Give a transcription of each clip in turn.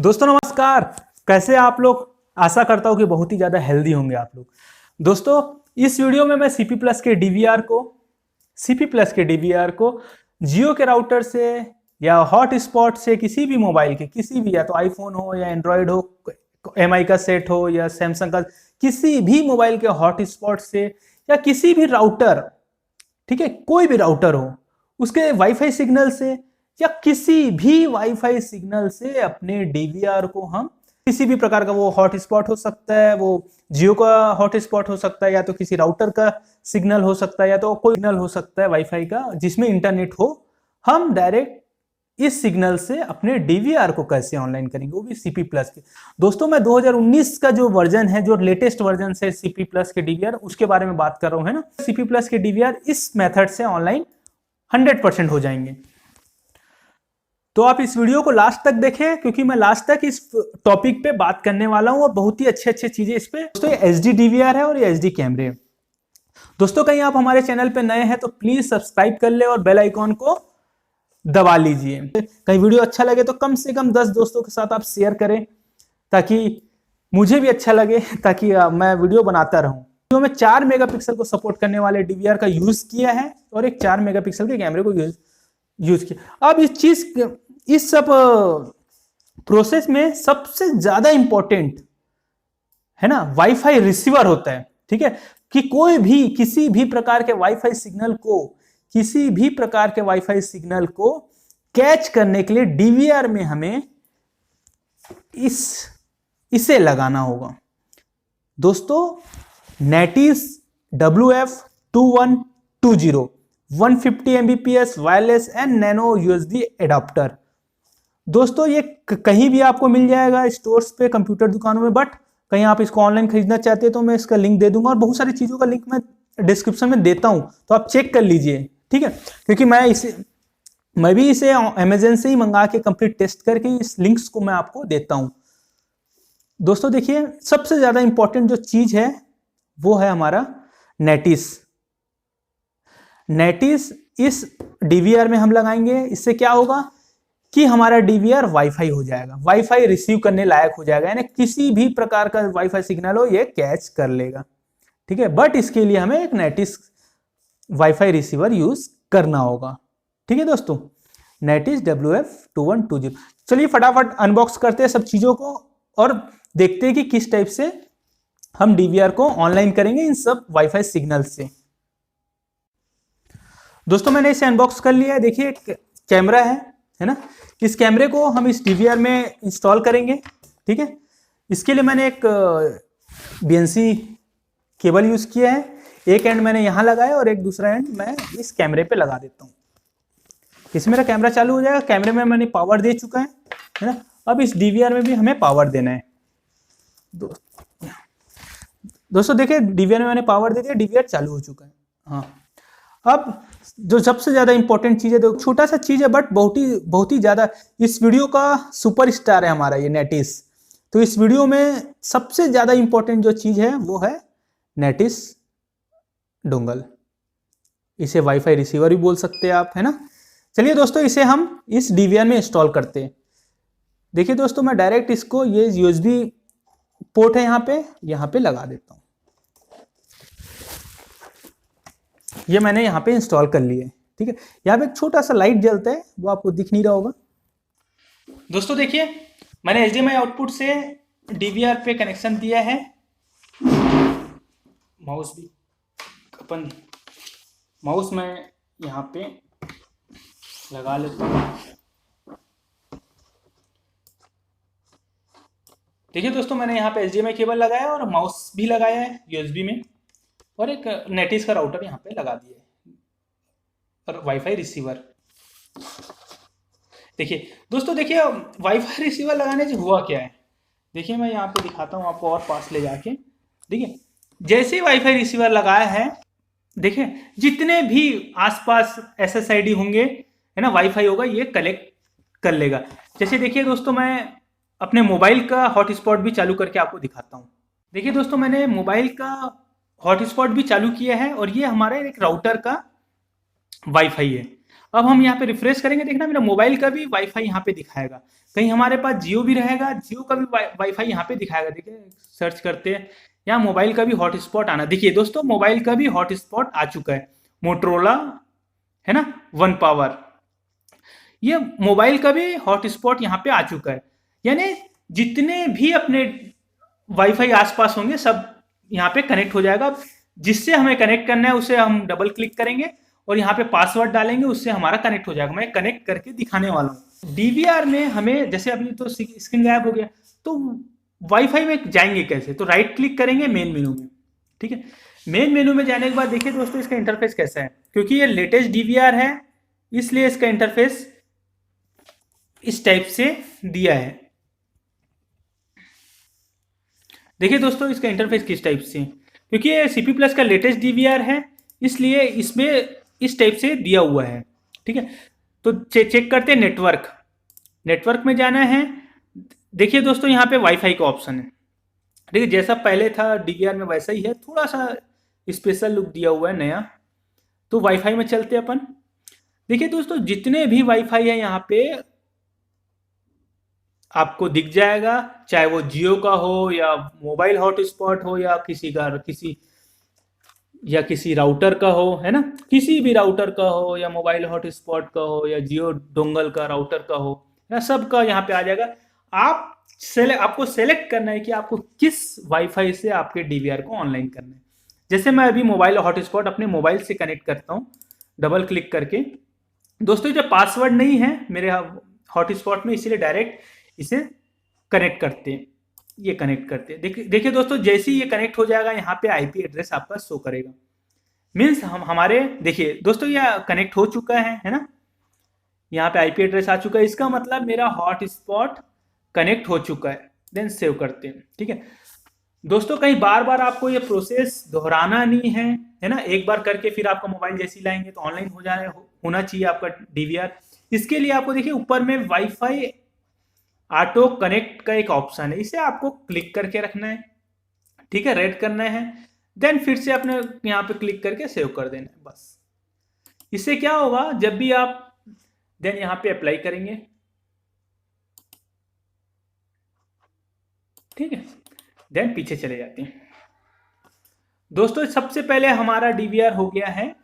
दोस्तों नमस्कार। कैसे आप लोग? आशा करता हूँ कि बहुत ही ज़्यादा हेल्दी होंगे आप लोग। दोस्तों इस वीडियो में मैं सीपी प्लस के डीवीआर को जियो के राउटर से या हॉटस्पॉट से किसी भी मोबाइल के किसी भी, या तो आईफोन हो या एंड्रॉयड हो, एमआई का सेट हो या सैमसंग का, किसी भी मोबाइल के हॉटस्पॉट से या किसी भी राउटर, ठीक है, कोई भी राउटर हो उसके वाईफाई सिग्नल से या किसी भी वाईफाई सिग्नल से अपने डीवीआर को हम किसी भी प्रकार का, वो हॉटस्पॉट हो सकता है, वो जियो का हॉटस्पॉट हो सकता है, या तो किसी राउटर का सिग्नल हो सकता है, या तो कोई सिग्नल हो सकता है वाईफाई का जिसमें इंटरनेट हो, हम डायरेक्ट इस सिग्नल से अपने डीवीआर को कैसे ऑनलाइन करेंगे, वो भी सीपी प्लस के। दोस्तों मैं 2019 का जो वर्जन है, जो लेटेस्ट वर्जन से सीपी प्लस के डीवीआर, उसके बारे में बात कर रहा हूं, है ना। सीपी प्लस के डीवीआर इस मेथड से ऑनलाइन 100% हो जाएंगे। तो आप इस वीडियो को लास्ट तक देखें, क्योंकि मैं लास्ट तक इस टॉपिक पे बात करने वाला हूं और बहुत ही अच्छे चीजें इस पे। दोस्तों ये एचडी डीवीआर है और ये एचडी कैमरे है। दोस्तों कहीं आप हमारे चैनल पे नए हैं तो प्लीज सब्सक्राइब कर ले और बेल आइकॉन को दबा लीजिए। कहीं वीडियो अच्छा लगे तो कम से कम 10 दोस्तों के साथ आप शेयर करें, ताकि मुझे भी अच्छा लगे, ताकि मैं वीडियो बनाता रहूं। वीडियो में 4 मेगापिक्सल को सपोर्ट करने वाले डीवीआर का यूज किया है और एक 4 मेगापिक्सल के कैमरे को यूज किया। अब इस सब प्रोसेस में सबसे ज्यादा इंपॉर्टेंट है ना वाईफाई रिसीवर होता है, ठीक है। कि कोई भी किसी भी प्रकार के वाईफाई सिग्नल को कैच करने के लिए डीवीआर में हमें इसे लगाना होगा। दोस्तों Netis WF2120 150 Mbps wireless and nano USB adapter. दोस्तों ये कहीं भी आपको मिल जाएगा स्टोर्स पे, कंप्यूटर दुकानों में, बट कहीं आप इसको ऑनलाइन खरीदना चाहते हैं तो मैं इसका लिंक दे दूंगा और बहुत सारी चीजों का लिंक मैं डिस्क्रिप्शन में देता हूं, तो आप चेक कर लीजिए, ठीक है। क्योंकि मैं भी इसे अमेज़न से ही मंगा के कंप्लीट टेस्ट करके इस लिंक्स को मैं आपको देता हूं। दोस्तों देखिए सबसे ज्यादा इंपॉर्टेंट जो चीज है वो है हमारा नेटिस इस डीवीआर में हम लगाएंगे। इससे क्या होगा कि हमारा डीवीआर वाईफाई हो जाएगा, वाईफाई रिसीव करने लायक हो जाएगा, यानी किसी भी प्रकार का वाईफाई सिग्नल हो ये कैच कर लेगा, ठीक है। बट इसके लिए हमें एक नेटिस वाईफाई रिसीवर यूज करना होगा, ठीक है दोस्तों। Netis WF2120। चलिए फटाफट अनबॉक्स करते हैं सब चीजों को और देखते हैं कि किस टाइप से हम डीवीआर को ऑनलाइन करेंगे इन सब वाईफाई सिग्नल से। दोस्तों मैंने इसे अनबॉक्स कर लिया है। देखिए कैमरा है ना। इस कैमरे को हम इस डीवीआर में इंस्टॉल करेंगे, ठीक है। इसके लिए मैंने एक BNC केबल यूज किया है। एक एंड मैंने यहां लगाया और एक दूसरा एंड मैं इस कैमरे पे लगा देता हूं। इससे मेरा कैमरा चालू हो जाएगा। कैमरे में मैंने पावर दे चुका है ना। अब इस डीवीआर में भी हमें पावर देना है। दोस्तों देखिए डीवीआर में मैंने पावर दे दिया, डीवीआर चालू हो चुका है। हाँ, अब जो सबसे ज्यादा इंपॉर्टेंट चीज है, देखो छोटा सा चीज है बट बहुत ही ज्यादा, इस वीडियो का सुपरस्टार है हमारा ये नेटिस। तो इस वीडियो में सबसे ज्यादा इंपॉर्टेंट जो चीज है वो है नेटिस डोंगल। इसे वाईफाई रिसीवर भी बोल सकते हैं आप, है ना। चलिए दोस्तों इसे हम इस डीवीआर में इंस्टॉल करते हैं। देखिए दोस्तों मैं डायरेक्ट इसको, ये यूएसबी पोर्ट है यहाँ पे लगा देता हूं। ये मैंने यहाँ पे इंस्टॉल कर लिए, ठीक है। यहाँ पे एक छोटा सा लाइट जलता है, वो आपको दिख नहीं रहा होगा। दोस्तों देखिए मैंने HDMI आउटपुट से डीवीआर पे कनेक्शन दिया है। माउस मैं यहाँ पे लगा लेता हूँ। देखिए दोस्तों मैंने यहाँ पे HDMI केबल लगाया और माउस भी लगाया है USB में, और एक नेटिस का राउटर यहाँ पे लगा दिया है और वाईफाई रिसीवर। देखिए दोस्तों, देखिए वाईफाई रिसीवर लगाने से हुआ क्या है, देखिए मैं यहाँ पे दिखाता हूँ आपको और पास ले जाके। देखिए जैसे ही वाईफाई रिसीवर लगाया है, देखिए जितने भी आसपास SSID होंगे, है ना, वाईफाई होगा, ये कलेक्ट कर लेगा। जैसे देखिए दोस्तों मैं अपने मोबाइल का हॉटस्पॉट भी चालू करके आपको दिखाता हूँ। देखिए दोस्तों मैंने मोबाइल का हॉटस्पॉट भी चालू किया है और ये हमारा एक राउटर का वाईफाई है। अब हम यहाँ पे रिफ्रेश करेंगे, देखना मेरा मोबाइल का भी वाईफाई यहाँ पे दिखाएगा। कहीं हमारे पास जियो भी रहेगा, जियो का भी वाईफाई यहाँ पे दिखाएगा। देखिए सर्च करते हैं, यहाँ मोबाइल का भी हॉटस्पॉट आना। देखिए दोस्तों मोबाइल का भी हॉटस्पॉट आ चुका है, मोटरोला है ना, वन पावर। ये मोबाइल का भी हॉटस्पॉट यहाँ पे आ चुका है। यानी जितने भी अपने वाईफाई आसपास होंगे सब यहाँ पे कनेक्ट हो जाएगा। जिससे हमें कनेक्ट करना है उसे हम डबल क्लिक करेंगे और यहाँ पे पासवर्ड डालेंगे, उससे हमारा कनेक्ट हो जाएगा। मैं कनेक्ट करके दिखाने वाला हूँ। डीवीआर में हमें जैसे अभी तो स्क्रीन गायब हो गया, तो वाईफाई में जाएंगे कैसे? तो राइट क्लिक करेंगे मेन मेनू में, ठीक है। मेन मेनू में जाने के बाद देखिए दोस्तों इसका इंटरफेस कैसा है। क्योंकि ये लेटेस्ट डीवीआर है इसलिए इसका इंटरफेस इस टाइप से दिया है। देखिए दोस्तों इसका इंटरफेस किस टाइप से, क्योंकि ये सीपी प्लस का लेटेस्ट डीवीआर है इसलिए इसमें इस टाइप से दिया हुआ है, ठीक है। तो चेक करते हैं नेटवर्क। नेटवर्क में जाना है। देखिए दोस्तों यहाँ पे वाईफाई का ऑप्शन है। देखिए जैसा पहले था डीवीआर में वैसा ही है, थोड़ा सा स्पेशल लुक दिया हुआ है नया। तो वाईफाई में चलते हैं अपन। देखिए दोस्तों जितने भी वाईफाई है यहाँ पे आपको दिख जाएगा, चाहे वो जियो का हो या मोबाइल हॉटस्पॉट हो या किसी राउटर का हो, है ना, किसी भी राउटर का हो या मोबाइल हॉटस्पॉट का हो या जियो डोंगल का राउटर का हो, या सबका यहाँ पे आ जाएगा। आपको सेलेक्ट करना है कि आपको किस वाईफाई से आपके डीवीआर को ऑनलाइन करना है। जैसे मैं अभी मोबाइल हॉटस्पॉट अपने मोबाइल से कनेक्ट करता हूँ डबल क्लिक करके। दोस्तों जब पासवर्ड नहीं है मेरे हॉटस्पॉट में, इसीलिए डायरेक्ट इसे कनेक्ट करते हैं, ये कनेक्ट करते हैं। देखिए दोस्तों जैसे ही ये कनेक्ट हो जाएगा यहाँ पे आईपी एड्रेस आपका शो करेगा। मीन्स हम हमारे देखिए दोस्तों ये कनेक्ट हो चुका है ना, यहाँ पे आईपी एड्रेस आ चुका है। इसका मतलब मेरा हॉटस्पॉट कनेक्ट हो चुका है। देन सेव करते हैं, ठीक है। दोस्तों कहीं बार बार आपको ये प्रोसेस दोहराना नहीं है ना। एक बार करके फिर आपका मोबाइल जैसे ही लाएंगे तो ऑनलाइन होना चाहिए आपका डीवीआर। इसके लिए आपको देखिए ऊपर में वाईफाई ऑटो कनेक्ट का एक ऑप्शन है, इसे आपको क्लिक करके रखना है, ठीक है, रेड करना है। देन फिर से अपने यहाँ पे क्लिक करके सेव कर देना है बस। इससे क्या होगा, जब भी आप देन यहाँ पे अप्लाई करेंगे, ठीक है, देन पीछे चले जाते हैं। दोस्तों सबसे पहले हमारा डीवीआर हो गया है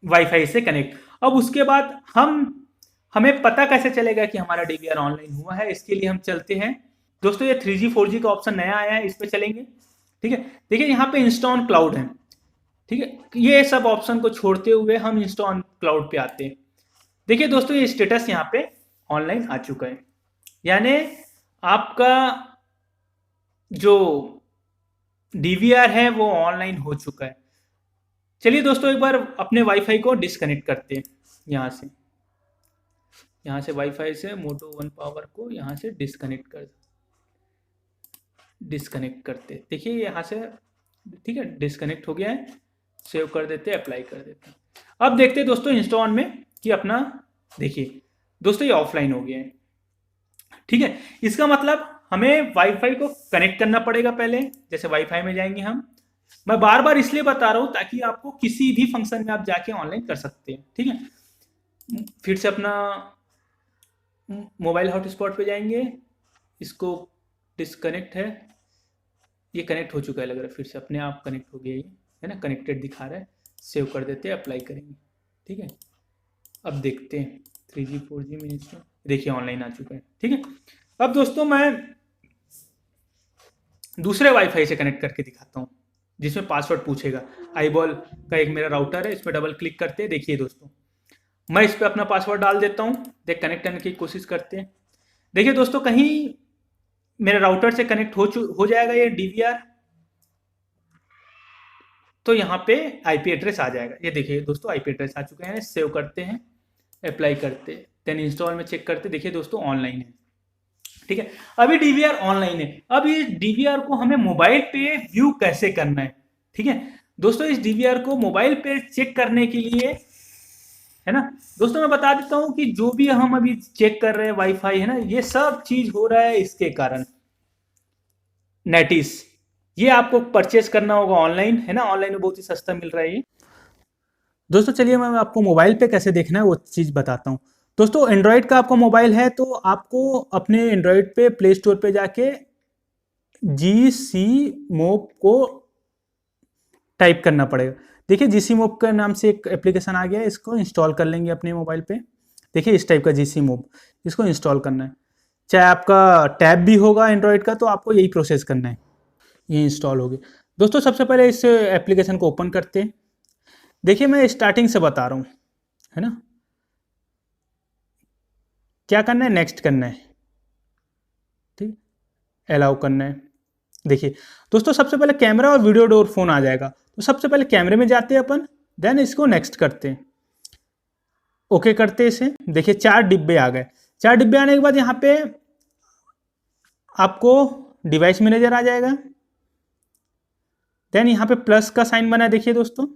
वाईफाई से कनेक्ट। अब उसके बाद हमें पता कैसे चलेगा कि हमारा डीवीआर ऑनलाइन हुआ है? इसके लिए हम चलते हैं दोस्तों, ये 3G 4G का ऑप्शन नया आया है, इस पे चलेंगे, ठीक है। देखिए यहाँ पे इंस्टॉल क्लाउड है, ठीक है। ये सब ऑप्शन को छोड़ते हुए हम इंस्टॉल क्लाउड पे आते हैं। देखिए दोस्तों ये स्टेटस यहाँ पे ऑनलाइन आ चुका है, यानी आपका जो डीवीआर है वो ऑनलाइन हो चुका है। चलिए दोस्तों एक बार अपने वाईफाई को डिस्कनेक्ट करते हैं। यहाँ से वाईफाई से मोटो वन पावर को यहाँ से डिस्कनेक्ट करते। देखिए यहाँ से, ठीक है, डिस्कनेक्ट हो गया है। सेव कर देते हैं, अप्लाई कर देते हैं। अब देखते हैं दोस्तों इंस्टॉल में कि अपना, देखिए दोस्तों ये ऑफलाइन हो गया है, ठीक है। इसका मतलब हमें वाईफाई को कनेक्ट करना पड़ेगा पहले। जैसे वाईफाई में जाएंगे हम, मैं बार बार इसलिए बता रहा हूं ताकि आपको किसी भी फंक्शन में आप जाके ऑनलाइन कर सकते हैं, ठीक है। फिर से अपना मोबाइल हॉटस्पॉट पे जाएंगे, इसको डिस्कनेक्ट है, ये कनेक्ट हो चुका है लग रहा है, फिर से अपने आप कनेक्ट हो गया ये, है ना, कनेक्टेड दिखा रहा है। सेव कर देते हैं, अप्लाई करेंगे, ठीक है। अब देखते हैं 3G 4G में, देखिए ऑनलाइन आ चुका है, ठीक है। अब दोस्तों मैं दूसरे वाईफाई से कनेक्ट करके दिखाता हूँ जिसमें पासवर्ड पूछेगा। आईबॉल का एक मेरा राउटर है, इस पर डबल क्लिक करते हैं। देखिए दोस्तों मैं इस पर अपना पासवर्ड डाल देता हूँ, कनेक्ट करने की कोशिश करते हैं। देखिए दोस्तों कहीं मेरे राउटर से कनेक्ट हो जाएगा ये डीवीआर, तो यहाँ पे आईपी एड्रेस आ जाएगा। ये देखिए दोस्तों आईपी एड्रेस आ चुके हैं। सेव करते हैं, अप्लाई करते, देन इंस्टॉल में चेक करते। देखिए दोस्तों ऑनलाइन है, ठीक है। अभी डीवीआर ऑनलाइन है। अब इस डीवीआर को हमें मोबाइल पे व्यू कैसे करना है, ठीक है दोस्तों। इस डीवीआर को मोबाइल पे चेक करने के लिए, है ना दोस्तों, मैं बता देता हूं कि जो भी हम अभी चेक कर रहे हैं वाईफाई, है ना, ये सब चीज हो रहा है इसके कारण। नेटिस, ये आपको परचेस करना होगा ऑनलाइन, है ना, ऑनलाइन में बहुत ही सस्ता मिल रहा है ये। दोस्तों चलिए मैं आपको मोबाइल पे कैसे देखना है वो चीज़ बताता हूँ। दोस्तों एंड्रॉयड का आपका मोबाइल है तो आपको अपने एंड्रॉयड पे प्ले स्टोर पे जाके जी सी मोब को टाइप करना पड़ेगा। देखिए जी सी मोब के नाम से एक एप्लीकेशन आ गया है, इसको इंस्टॉल कर लेंगे अपने मोबाइल पे। देखिए इस टाइप का जी सी मोब, इसको इंस्टॉल करना है। चाहे आपका टैब भी होगा एंड्रॉयड का तो आपको यही प्रोसेस करना है। ये इंस्टॉल होगी। दोस्तों सबसे पहले इस एप्लीकेशन को ओपन करते हैं। देखिए मैं स्टार्टिंग से बता रहा हूँ, है ना। क्या करना है, नेक्स्ट करना है, ठीक, अलाउ करना है। देखिए दोस्तों सबसे पहले कैमरा और वीडियो डोर फोन आ जाएगा, तो सबसे पहले कैमरे में जाते हैं अपन, देन इसको नेक्स्ट करते हैं, ओके करते हैं इसे। देखिए 4 डिब्बे आ गए। 4 डिब्बे आने के बाद यहाँ पे आपको डिवाइस मैनेजर आ जाएगा, देन यहाँ पे प्लस का साइन बना है, देखिए दोस्तों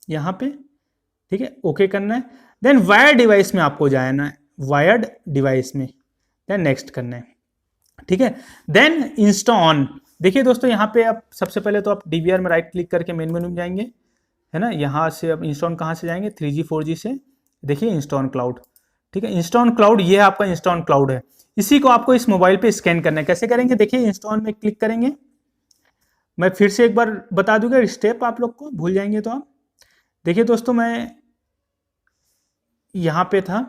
यहाँ पे, ठीक है, ओके करना है। देन वायर्ड डिवाइस में आपको जाना है, वायर्ड डिवाइस में, देन नेक्स्ट करना है, ठीक है। Then install on. देखिए दोस्तों यहाँ पे आप सबसे पहले तो आप डीवीआर में राइट क्लिक करके मेन मेनू में जाएंगे, है ना। यहाँ से आप इंस्टॉल कहाँ से जाएंगे, 3G 4G से। देखिए इंस्टॉल क्लाउड, ठीक है, इंस्टॉल क्लाउड, ये आपका इंस्टॉल क्लाउड है। इसी को आपको इस मोबाइल पे स्कैन करना है। कैसे करेंगे, देखिए इंस्टॉल में क्लिक करेंगे। मैं फिर से एक बार बता दूंगा स्टेप, आप लोग को भूल जाएंगे तो आप। देखिए दोस्तों मैं यहाँ पे था,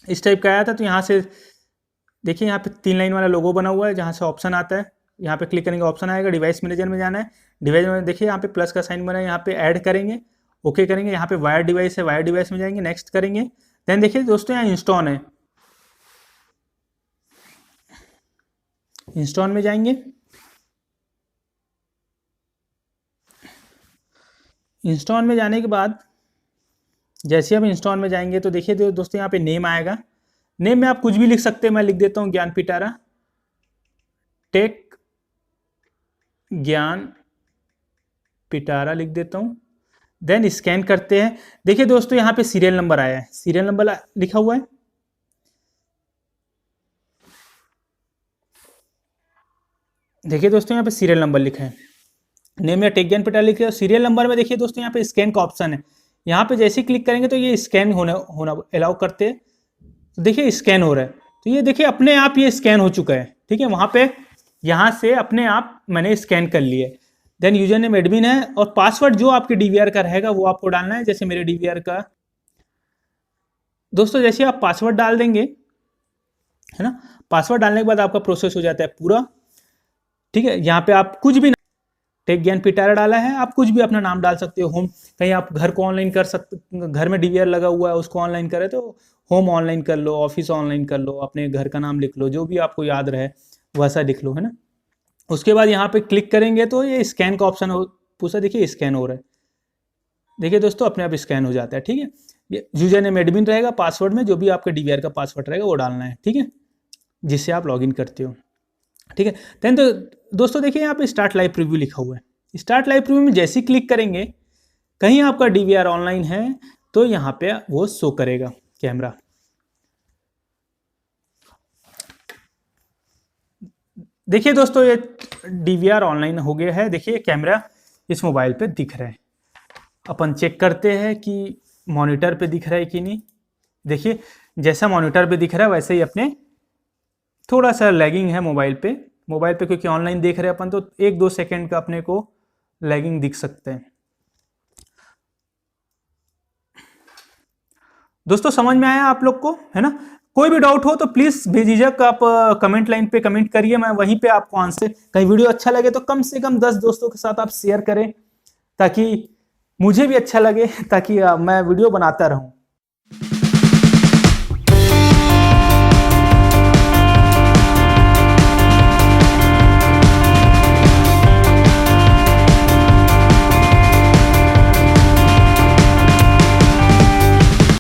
इस टाइप का आया था, तो यहाँ से देखिए यहाँ पे 3 लाइन वाला लोगो बना हुआ है, जहाँ से ऑप्शन आता है, यहाँ पे क्लिक करेंगे, ऑप्शन आएगा, डिवाइस मैनेजर में जाना है। डिवाइस में देखिए यहाँ पे प्लस का साइन बना है, यहाँ पे ऐड करेंगे, ओके करेंगे। यहाँ पे वायर डिवाइस है, वायर डिवाइस में जाएंगे, नेक्स्ट करेंगे। देन देखिए दोस्तों यहाँ इंस्टॉल है, इंस्टॉल में जाएंगे। इंस्टॉल में जाने के बाद जैसे आप इंस्टॉल में जाएंगे तो देखिए दोस्तों यहाँ पे नेम आएगा। नेम में आप कुछ भी लिख सकते हैं, मैं लिख देता हूँ ज्ञान पिटारा, टेक ज्ञान पिटारा लिख देता हूँ। देन स्कैन करते हैं। देखिए दोस्तों यहाँ पे सीरियल नंबर आया है, सीरियल नंबर लिखा हुआ है। देखिए दोस्तों यहाँ पे सीरियल नंबर लिखा है, नेम में टेक ज्ञान पिटारा लिखा है। सीरियल नंबर में देखिए दोस्तों यहाँ पे स्कैन का ऑप्शन है, यहाँ पे जैसे ही क्लिक करेंगे तो ये स्कैन होना अलाउ करते हैं। तो देखिए स्कैन हो रहा है, तो ये देखिए अपने आप ये स्कैन हो चुका है, ठीक है। वहाँ पे यहाँ से अपने आप मैंने स्कैन कर लिया। देन यूजर नेम एडमिन है, और पासवर्ड जो आपके डीवीआर का रहेगा वो आपको डालना है। जैसे मेरे डीवीआर का दोस्तों, जैसे आप पासवर्ड डाल देंगे, है ना, पासवर्ड डालने के बाद आपका प्रोसेस हो जाता है पूरा, ठीक है। यहाँ पे आप कुछ भी, टेक ज्ञान पिटारा डाला है, आप कुछ भी अपना नाम डाल सकते हो। होम, कहीं आप घर को ऑनलाइन कर सकते, घर में डीवीआर लगा हुआ है उसको ऑनलाइन करे तो होम ऑनलाइन कर लो, ऑफिस ऑनलाइन कर लो, अपने घर का नाम लिख लो, जो भी आपको याद रहे वैसा लिख लो, है ना। उसके बाद यहाँ पे क्लिक करेंगे तो ये स्कैन का ऑप्शन हो, पूछा, देखिए स्कैन हो रहा है। देखिए दोस्तों अपने आप स्कैन हो जाता है, ठीक है। ये यूजर नेम एडमिन रहेगा, पासवर्ड में जो भी आपके डीवीआर का पासवर्ड रहेगा वो डालना है, ठीक है, जिससे आप लॉगिन करते हो, ठीक है। देन तो दोस्तों देखिए यहाँ पे स्टार्ट लाइव प्रीव्यू लिखा हुआ है। स्टार्ट लाइव प्रीव्यू में जैसे ही क्लिक करेंगे, कहीं आपका डीवीआर ऑनलाइन है तो यहाँ पे वो शो करेगा कैमरा। देखिए दोस्तों ये डीवीआर ऑनलाइन हो गया है, देखिए कैमरा इस मोबाइल पे दिख रहा है। अपन चेक करते हैं कि मॉनिटर पे दिख रहा है कि नहीं। देखिए जैसा मॉनिटर पे दिख रहा है वैसे ही अपने थोड़ा सा लैगिंग है मोबाइल पे, क्योंकि ऑनलाइन देख रहे हैं अपन तो 1-2 सेकेंड का अपने को लैगिंग दिख सकते हैं। दोस्तों समझ में आया आप लोग को, है ना। कोई भी डाउट हो तो प्लीज बेझिझक आप कमेंट लाइन पे कमेंट करिए, मैं वहीं पे आपको आंसर। कहीं वीडियो अच्छा लगे तो कम से कम 10 दोस्तों के साथ आप शेयर करें, ताकि मुझे भी अच्छा लगे, ताकि मैं वीडियो बनाता रहूं।